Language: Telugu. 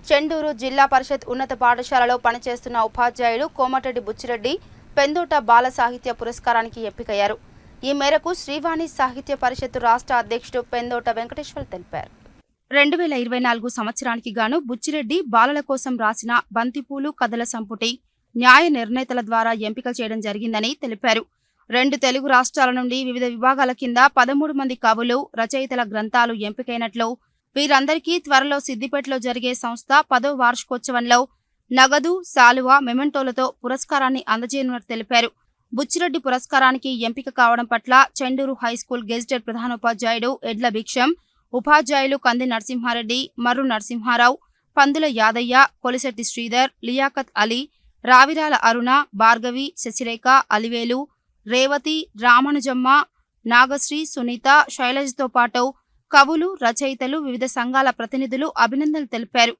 చెండూరు జిల్లా పరిషత్ ఉన్నత పాఠశాలలో పనిచేస్తున్న ఉపాధ్యాయుడు కోమటిరెడ్డి బుచ్చిరెడ్డి పెందోట బాల సాహిత్య పురస్కారానికి ఎంపికయ్యారు. ఈ మేరకు శ్రీవాణి సాహిత్య పరిషత్ రాష్ట్ర అధ్యక్షుడు పెందోట వెంకటేశ్వర్ తెలిపారు. 2024 సంవత్సరానికి గాను బుచ్చిరెడ్డి బాలల కోసం రాసిన బంతిపూలు కథల సంపుటి న్యాయ నిర్ణేతల ద్వారా ఎంపిక చేయడం జరిగిందని తెలిపారు. 2 తెలుగు రాష్ట్రాల నుండి వివిధ విభాగాల కింద 13 మంది కవులు, రచయితల గ్రంథాలు ఎంపికైనట్లు, వీరందరికీ త్వరలో సిద్దిపేటలో జరిగే సంస్థ 10వ వార్షికోత్సవంలో నగదు, శాలువా, మెమెంటోలతో పురస్కారాన్ని అందజేయనున్నట్టు తెలిపారు. బుచ్చిరెడ్డి పురస్కారానికి ఎంపిక కావడం పట్ల చెండూరు హైస్కూల్ గెజిటెడ్ ప్రధానోపాధ్యాయుడు ఎడ్ల భిక్షం, ఉపాధ్యాయులు కంది నరసింహారెడ్డి, మర్రు నరసింహారావు, పందుల యాదయ్య, కొలిశెట్టి శ్రీధర్, లియాఖత్ అలీ, రావిరాల అరుణ, భార్గవి, శశిరేఖ, అలివేలు, రేవతి, రామనుజమ్మ, నాగశ్రీ, సునీత, శైలజతో పాటు కవులు, రచయితలు, వివిధ సంఘాల ప్రతినిధులు అభినందనలు తెలిపారు.